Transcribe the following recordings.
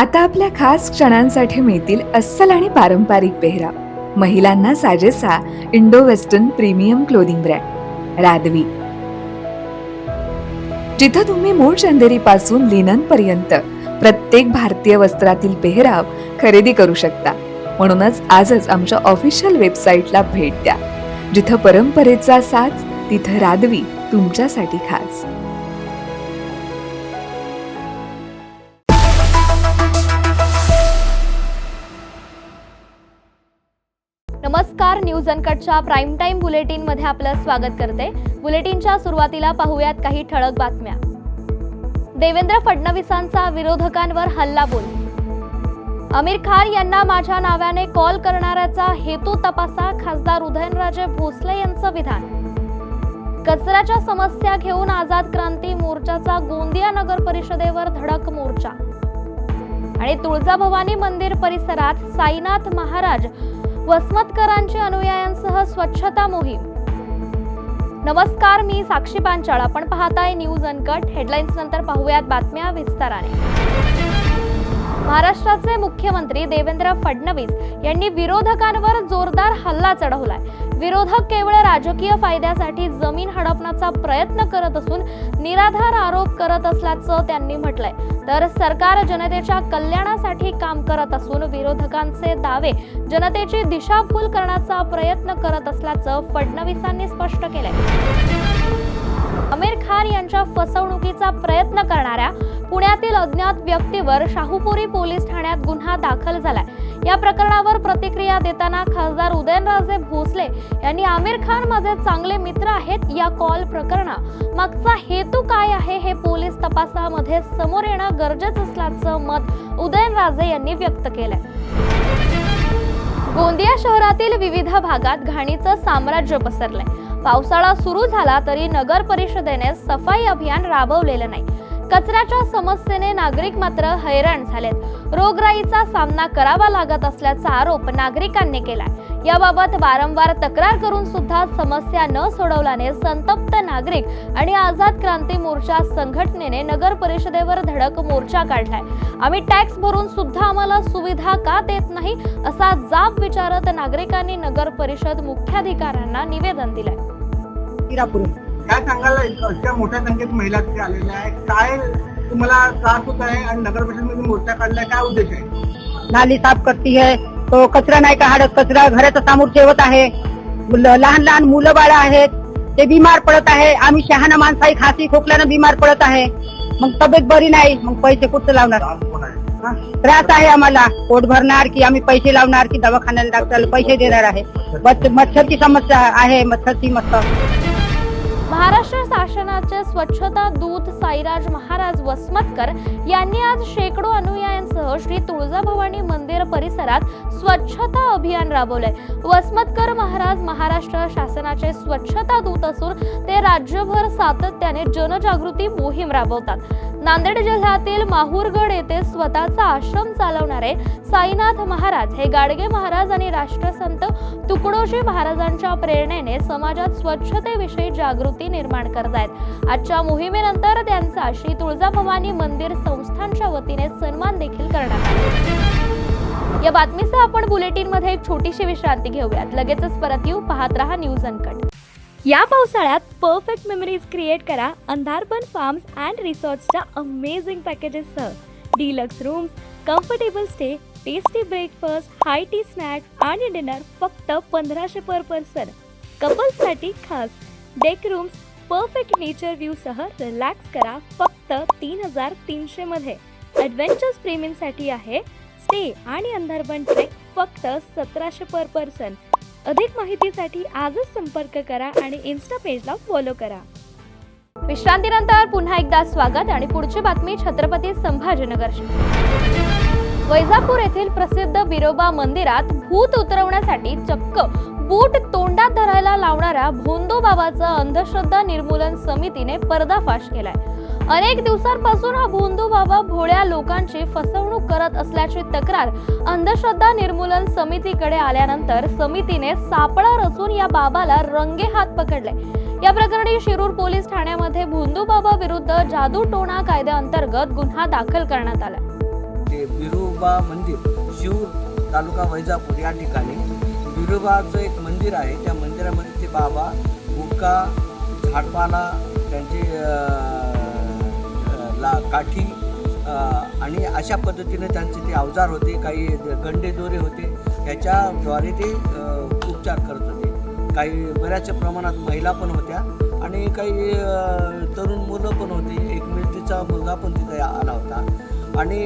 आता आपल्या खास क्षणांसाठी मिळतील अस्सल आणि पारंपरिक पेहराव. महिलांना साजेसा Indo western premium clothing brand रादवी, जिथं तुम्ही मूळ चंदेरी पासून लिनन पर्यंत प्रत्येक भारतीय वस्त्रातील पेहराव खरेदी करू शकता. म्हणूनच आजच आमच्या ऑफिशियल वेबसाईटला भेट द्या. जिथं परंपरेचा साज, तिथं रादवी तुमच्यासाठी खास. नमस्कार, न्यूज अनकटच्या प्राईम टाइम बुलेटिन मध्ये आपलं स्वागत करते. बुलेटिनच्या सुरुवातीला पाहूयात काही ठळक बातम्या. देवेंद्र फडणवीसांचा विरोधकांवर हल्लाबोल. आमिर खान यांना माझ्या नावाने कॉल करणाऱ्याचा हेतू तपासा, खासदार उदयनराजे भोसले यांचं विधान. कचऱ्याच्या समस्या घेऊन आझाद क्रांती मोर्चाचा गोंदिया नगर परिषदेवर धडक मोर्चा. आणि तुळजाभवानी मंदिर परिसरात साईनाथ महाराज वसमतकरांची अनुयायांसह स्वच्छता मोहीम. नमस्कार, मी साक्षी पांचाळ. आपण पाहताय न्यूज अनकट. हेडलाईन्स नंतर पाहूयात बातम्या विस्ताराने. महाराष्ट्राचे मुख्यमंत्री देवेंद्र फडणवीस यांनी विरोधकांवर जोरदार हल्ला चढवलाय. विरोधक केवळ राजकीय फायद्यासाठी जमीन हडपण्याचा प्रयत्न करत असून निराधार आरोप करत असल्याचं त्यांनी म्हटलंय. तर सरकार जनतेच्या कल्याणासाठी काम करत असून विरोधकांचे दावे जनतेची दिशाभूल करण्याचा प्रयत्न करत असल्याचं फडणवीसांनी स्पष्ट केलंय. आमिर खान यांच्या फसवणुकीचा प्रयत्न करणाऱ्या पुण्यातील अज्ञात व्यक्तीवर शाहूपुरी पोलीस ठाण्यात गुन्हा दाखल झालाय. या प्रकरणावर प्रतिक्रिया देताना खासदार उदयनराजे भोसले यांनी आमिर खान माझे चांगले मित्र आहेत, या कॉल प्रकरणा मागचा हेतू काय आहे हे पोलीस तपासामध्ये समोर येणं गरजेचं असल्याचं मत उदयनराजे यांनी व्यक्त केलंय. गोंदिया शहरातील विविध भागात घाणीचं साम्राज्य पसरलंय. पावसाळा सुरू झाला तरी नगर परिषदेने सफाई अभियान राबवलेलं नाही. कचऱ्याच्या समस्येने नागरिक मात्र हैराण झालेत. रोगराईचा सामना करावा लागत असल्याचा आरोप नागरिकांनी केलाय. याबाबत वारंवार तक्रार करून सुद्धा समस्या न सोडवल्याने संतप्त नागरिक आणि आझाद क्रांती मोर्चा संघटनेने नगर परिषदेवर धडक मोर्चा काढलाय. आम्ही टॅक्स भरून सुद्धा आम्हाला सुविधा का देत नाही असा जाब विचारत नागरिकांनी नगर परिषद मुख्याधिकाऱ्यांना निवेदन दिलंय. काय सांगाल, इतक्या मोठ्या संख्येत महिला तिथे आलेल्या आहेत, काय तुम्हाला त्रास होत आहे आणि नगर परिषदेमध्ये मोर्चा काढलाय, काय उद्देश आहे? नाली साफ करती है तो कचरा नाही काढत, कचरा घराच्या समोर ठेवत आहे. लहान लहान मुलं बाळ आहेत, ते बिमार पडत आहे. आम्ही शहाणा माणसाही खासी खोकल्यानं बिमार पडत आहे. मग तब्येत बरी नाही, मग पैसे कुठं लावणार? त्रास आहे आम्हाला. पोट भरणार की आम्ही पैसे लावणार की दवाखान्याला डॉक्टरला पैसे देणार आहे? मच्छरची समस्या आहे, मच्छरची महाराष्ट्र शासनाचे स्वच्छता दूत साईराज महाराज वसमतकर यांनी आज शेकडो अनुयायांसह श्री तुळजाभवानी मंदिर परिसरात स्वच्छता अभियान राबवलंय. वसमतकर महाराज महाराष्ट्र शासनाचे स्वच्छता दूत असून ते राज्यभर सातत्याने जनजागृती मोहीम राबवतात. नांदेड जिल्ह्यातील माहूरगड येथे स्वतःचा आश्रम चालवणारे साईनाथ महाराज हे गाडगे महाराज आणि राष्ट्रसंत तुकडोजी महाराजांच्या प्रेरणेने समाजात स्वच्छतेविषयी जागृती निर्माण करत आहेत. आजच्या मोहिमेनंतर त्यांचा श्री तुळजाभवानी मंदिर संस्थानच्या वतीने सन्मान देखील करण्यात आला. या बातमीसह आपण बुलेटिन मध्ये एक छोटीशी विश्रांती घेऊयात. लगेचच परत येऊ. पाहत रहा न्यूज अनकट. या पावसाळ्यात परफेक्ट मेमरीज क्रिएट करा अंधारबन फार्म्स अँड रिसॉर्ट्सच्या अमेझिंग पॅकेजेससह. Deluxe rooms, comfortable stay, tasty breakfast, high tea snacks आणि डिनर फक्त 1500 पर पर्सन. कपल्ससाठी खास deck rooms, perfect nature view सह रिलॅक्स करा फक्त 3300 मध्ये. ॲडव्हेंचर्स प्रेमींसाठी आहे स्टे आणि अंधारबन ट्रेक फक्त 1700 पर पर्सन. अधिक माहितीसाठी आजच संपर्क करा आणि इन्स्टा पेजला फॉलो करा. विश्रांतीनंतर पुन्हा एकदा स्वागत आणि पुढची बातमी छत्रपती संभाजीनगरची. वैजापूर येथील प्रसिद्ध बिरोबा मंदिरात भूत उतरवण्यासाठी चक्क बूट तोंडात धरायला लावणाऱ्या भोंदूबाबाचा अंधश्रद्धा निर्मूलन समितीने पर्दाफाश केलाय. अनेक दिवसांपासून हा भोंदूबाबा भोळ्या लोकांची फसवणूक करत असल्याची तक्रार अंधश्रद्धा निर्मूलन समितीकडे आल्यानंतर समितीने सापळा रचून या बाबाला रंगेहात पकडले. या प्रकरणी शिरूर पोलीस ठाण्यामध्ये भोंदूबाबा विरुद्ध जादू टोणा कायद्याअंतर्गत गुन्हा दाखल करण्यात आला. बिरोबा मंदिर, शिरूर तालुका वैजापूर या ठिकाणी बिरोबाचं एक मंदिर आहे. त्या मंदिरामध्ये ते बाबा बुक्का, झाडपाला, त्यांचे काठी आणि अशा पद्धतीने त्यांचे ते अवजार होते, काही गंडे दोरे होते, ह्याच्याद्वारे ते उपचार करत होते. काही बऱ्याच प्रमाणात महिला पण होत्या आणि काही तरुण मुलं पण होती. एक मिलिटरीचा मुलगा पण तिथे आला होता. आणि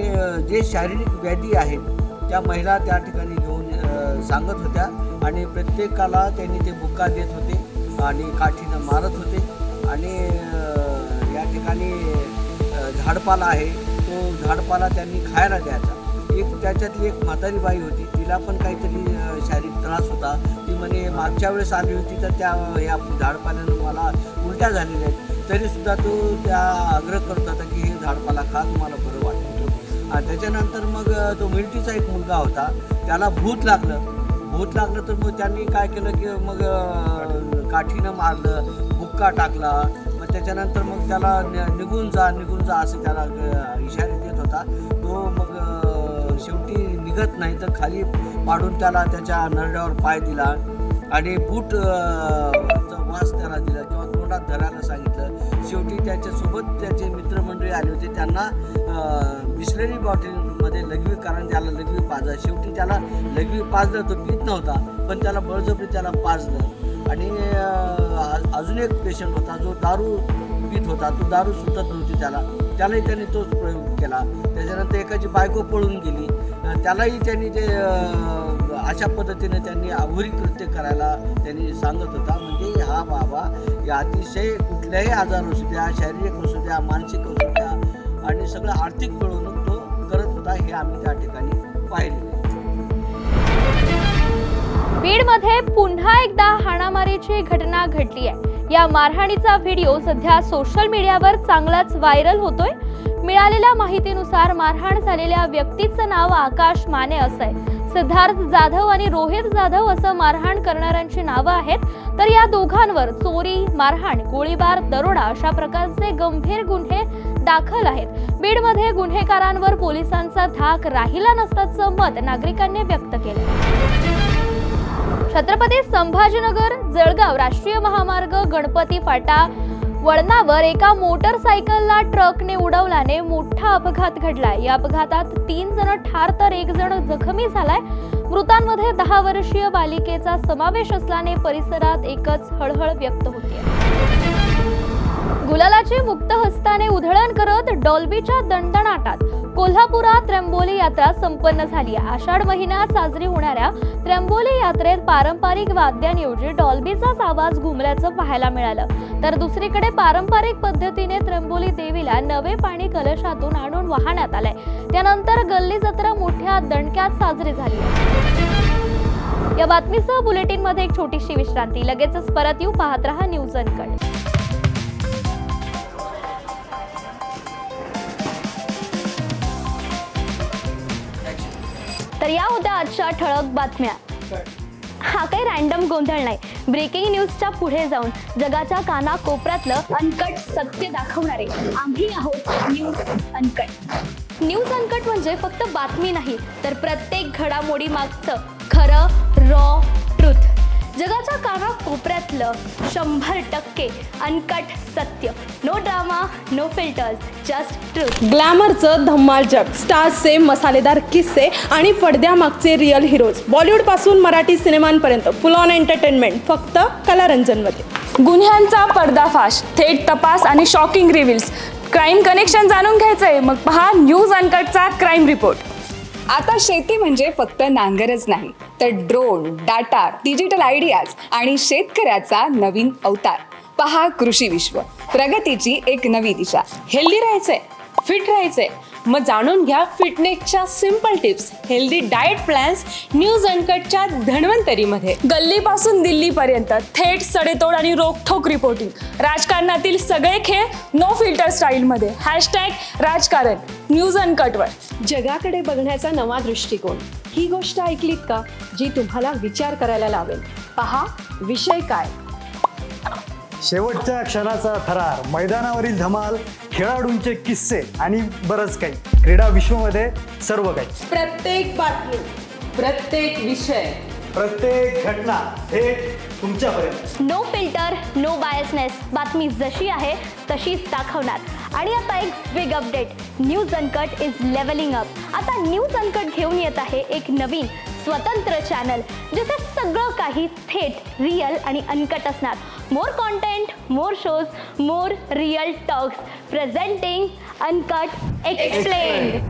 जे शारीरिक व्याधी आहेत त्या महिला त्या ठिकाणी घेऊन सांगत होत्या आणि प्रत्येकाला त्यांनी ते बुक्का देत होते आणि काठीनं मारत होते. आणि या ठिकाणी झाडपाला आहे, तो झाडपाला त्यांनी खायला द्यायचा. त्याच्यातली एक म्हातारी बाई होती, तिला पण काहीतरी शारीरिक त्रास होता. ती म्हणे मागच्या वेळेस आली होती तर या झाडपाल्यानं मला उलट्या झालेल्या आहेत, तरीसुद्धा तो त्या आग्रह करत होता की हे झाडपाला खा, तुम्हाला बरं वाटतं. त्याच्यानंतर मग तो मिलिटरीचा एक मुलगा होता, त्याला भूत लागलं तर मग त्यांनी काय केलं की मग काठीनं मारलं, बुक्का टाकला. मग त्याच्यानंतर मग त्याला निघून जा असं त्याला इशारे देत होता. तो मग शेवटी निघत नाही तर खाली पाडून त्याला त्याच्या नरड्यावर पाय दिला आणि बूट वास त्याला दिला किंवा तोंडात धरायला सांगितलं. शेवटी त्याच्यासोबत त्याचे मित्रमंडळी आले होते, त्यांना बिस्लरी बॉटलमध्ये लघवी, कारण त्याला लघवी पाजलं. शेवटी त्याला लघवी पाजलं, तो पीत नव्हता पण त्याला बळजबरी त्याला पाजलं. आणि अजून एक पेशंट होता जो दारू पीत होता, तो दारू सुटत नव्हती त्यालाही त्यांनी तोच प्रयोग केला. त्याच्यानंतर एकाची बायको पळून गेली, त्यालाही त्यांनी ते अशा पद्धतीने त्यांनी अघोरी कृत्य करायला त्यांनी सांगत होता. म्हणजे हा बाबा या अतिशय कुठल्याही आजार असू द्या, शारीरिक असू द्या, मानसिक असू द्या आणि सगळं आर्थिक पिळवणूक तो करत होता, हे आम्ही त्या ठिकाणी पाहिले. बीडमध्ये पुन्हा एकदा हाणामारीची घटना घडली आहे. या मारहाणीचा व्हिडिओ सध्या सोशल मीडियावर चांगलाच व्हायरल होतोय. मिळालेल्या माहितीनुसार मारहाण झालेल्या व्यक्तीचं नाव आकाश माने असं आहे. सिद्धार्थ जाधव आणि रोहित जाधव असं मारहाण करणाऱ्यांची नावं आहेत. तर या दोघांवर चोरी, मारहाण, गोळीबार, दरोडा अशा प्रकारचे गंभीर गुन्हे दाखल आहेत. बीडमध्ये गुन्हेगारांवर पोलिसांचा धाक राहिला नसल्याचं मत नागरिकांनी व्यक्त केलं. छत्रपती संभाजीनगर जळगाव राष्ट्रीय महामार्ग गणपती फाटा वळणावर एका मोटरसायकलला ट्रकने उडवल्याने मोठा अपघात घडलाय. या अपघातात 3 जण ठार तर 1 जण जखमी झालाय. मृतांमध्ये 10 वर्षीय बालिकेचा समावेश असल्याने परिसरात एकच हळहळ व्यक्त होते. गुलालाची मुक्त हस्ताने उधळण करत डॉल्बीच्या दणदणाटात कोल्हापुरात त्र्यंबोली यात्रा संपन्न झाली आहे. आषाढ महिन्यात साजरी होणाऱ्या त्र्यंबोली यात्रेत पारंपरिक वाद्यांऐवजी डॉल्बीचाच आवाज घुमल्याचं पाहायला मिळालं. तर दुसरीकडे पारंपरिक पद्धतीने त्र्यंबोली देवीला नवे पाणी कलशातून आणून वाहण्यात आलंय. त्यानंतर गल्ली जत्रा मोठ्या दणक्यात साजरी झाली. या बातमीसह बुलेटिन मध्ये एक छोटीशी विश्रांती. लगेचच परत येऊ. पाहत रहा न्यूज अनकट. तर या होत्या आजच्या ठळक बातम्या. हा काही रॅन्डम गोंधळ नाही. ब्रेकिंग न्यूजच्या पुढे जाऊन जगाच्या कानाकोपऱ्यातलं अनकट सत्य दाखवणारे आम्ही आहोत न्यूज अनकट. न्यूज अनकट म्हणजे फक्त बातमी नाही, तर प्रत्येक घडामोडी मागचं खरं रॉ ट्रुथ. जगाच्या कानाकोपऱ्यातलं 100% अनकट सत्य. No drama, no filters, just truth. ग्लॅमरचं धम्माल जग, स्टार्सचे मसालेदार किस्से आणि पडद्यामागचे रिअल हिरोज. बॉलिवूडपासून मराठी सिनेमांपर्यंत फुल ऑन एंटरटेनमेंट फक्त कलारंजनमध्ये. गुन्ह्यांचा पर्दाफाश, थेट तपास आणि शॉकिंग रिव्हिल्स. क्राईम कनेक्शन जाणून घ्यायचंय? मग पहा न्यूज अनकटचा क्राईम रिपोर्ट. आता शेती म्हणजे फक्त नांगरच नाही, तर ड्रोन, डाटा, डिजिटल आयडियाज आणि शेतकऱ्याचा नवीन अवतार. पहा कृषी विश्व, प्रगतीची एक नवी दिशा. हेल्दी राहायचंय, फिट राहायचंय, मग जाणून घ्या फिटनेसच्या simple tips, healthy diet plans news अनकटच्या धन्वंतरीमध्ये. गल्लीपासून दिल्लीपर्यंत थेट सडेतोड आणि रोखठोक रिपोर्टिंग. राजकारणातील सगळे खेळ नो फिल्टर स्टाईलमध्ये. #राजकारण न्यूज अनकटवर. जगाकडे बघण्याचा नवा दृष्टिकोन. ही गोष्ट ऐकलीत का, जी तुम्हाला विचार करायला लावेल. पहा विषय काय. शेवटच्या क्षणाचा थरार, मैदानावरील धमाल, खेळाडूंचे किस्से आणि बरंच काही. क्रीडा विश्वमध्ये सर्व काही. प्रत्येक बातमी, प्रत्येक विषय, प्रत्येक घटना थेट तुमच्यापर्यंत. No filter, no biasness. बातमी जशी आहे तशीच दाखवणार. आणि आता एक big update. News uncut is levelling up. आता न्यूज अनकट घेऊन येत आहे एक नवीन स्वतंत्र चॅनल, जिथे सगळं काही थेट, रिअल आणि अनकट असणार. More content, more shows, more real talks. Presenting uncut explained.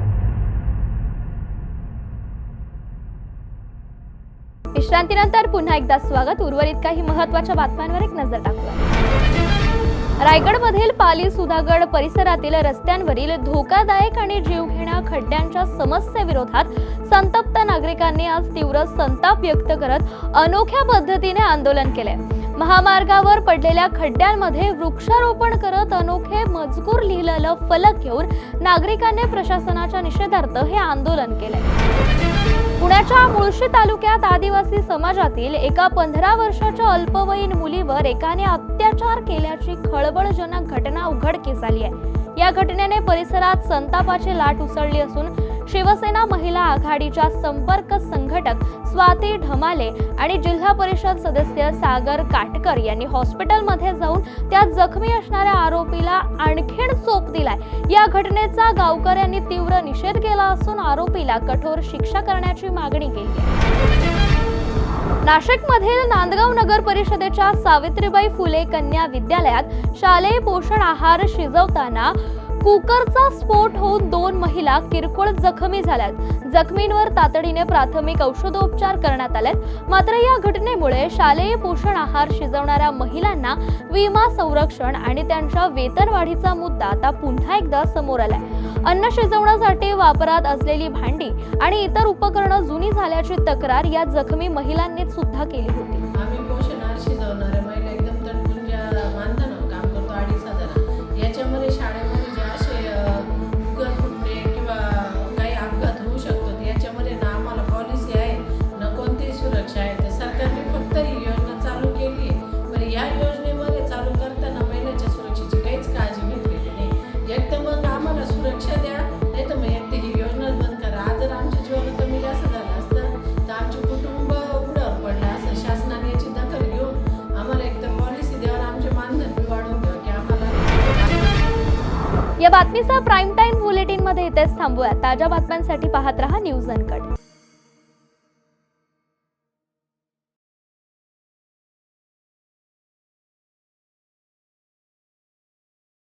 विश्रांतीनंतर पुन्हा एकदा स्वागत. उर्वरित काही महत्त्वाच्या बातम्यांवर एक नजर टाकूया. रायगडमधील पाली सुधागड परिसरातील रस्त्यांवरील धोकादायक आणि जीवघेण्या खड्ड्यांच्या समस्येविरोधात संतप्त नागरिकांनी आज तीव्र संताप व्यक्त करत अनोख्या पद्धतीने आंदोलन केले. महामार्गावर पडलेल्या खड्ड्यांमध्ये वृक्षारोपण करत अनोखे मजकूर लिहिलेलं फलक घेऊन नागरिकांनी प्रशासनाच्या निषेधार्थ हे आंदोलन केले. पुण्याच्या मुळशी तालुक्यात आदिवासी समाजातील एका 15 वर्षाच्या अल्पवयीन मुलीवर एकाने अत्याचार केल्याची खळबळजनक घटना उघडकीस आली आहे. या घटनेने परिसरात संतापाची लाट उसळली असून शिवसेना महिला आघाडीच्या संपर्क संघटक स्वाती ढमाले आणि जिल्हा परिषद सदस्य सागर काटकर यांनी हॉस्पिटलमध्ये जाऊन त्यात जखमी असणाऱ्या आरोपीला आणखीन चोप दिलाय. या घटनेचा गावकऱ्यांनी तीव्र निषेध केला असून आरोपीला कठोर शिक्षा करण्याची मागणी केली आहे. नाशिकमधील नांदगाव नगर परिषदेच्या सावित्रीबाई फुले कन्या विद्यालयात शालेय पोषण आहार शिजवताना कुकरचा स्फोट होऊन 2 महिला किरकोळ जखमी झाल्यात. जखमींवर तातडीने प्राथमिक औषधोपचार करण्यात आलेत. मात्र या घटनेमुळे शालेय पोषण आहार शिजवणाऱ्या महिलांना विमा संरक्षण आणि त्यांच्या वेतनवाढीचा मुद्दा आता पुन्हा एकदा समोर आलाय. अन्न शिजवण्यासाठी वापरात असलेली भांडी आणि इतर उपकरणं जुनी झाल्याची तक्रार या जखमी महिलांनी सुद्धा केली होती. आम्ही पोषण आहार शिजवणाऱ्या महिला एकदम तडपून ज्या मानधनावर काम करतो 2,500. याच्यामध्ये शाळेमध्ये जे असे कुकर फुटणे किंवा काही अपघात होऊ शकतो, याच्यामध्ये ना आम्हाला पॉलिसी आहे ना कोणतीही सुरक्षा आहे. तर सरकारने फक्त ही योजना चालू केली आहे, पण या योजनेमध्ये चालू करताना महिलांच्या सुरक्षेची काहीच काळजी घेतलेली नाही. एक तर मग आम्हाला सुरक्षा द्या, नाही तर मग एक तर ही योजना बंद करा. आज जर आमच्या जीवाला कमी जास्त झालं असतं तर आमचे कुटुंब उघड्यावर पडलं असं. शासनाने याची दखल घेऊन आम्हाला एक तर पॉलिसी द्यावर आमचे मानधन बी वाढवून द्यावं की आम्हाला. या बातमीचा प्राईम टाइम बुलेटिन मध्ये इथेच थांबूया. ताज्या बातम्यांसाठी पाहत रहा न्यूज अनकट.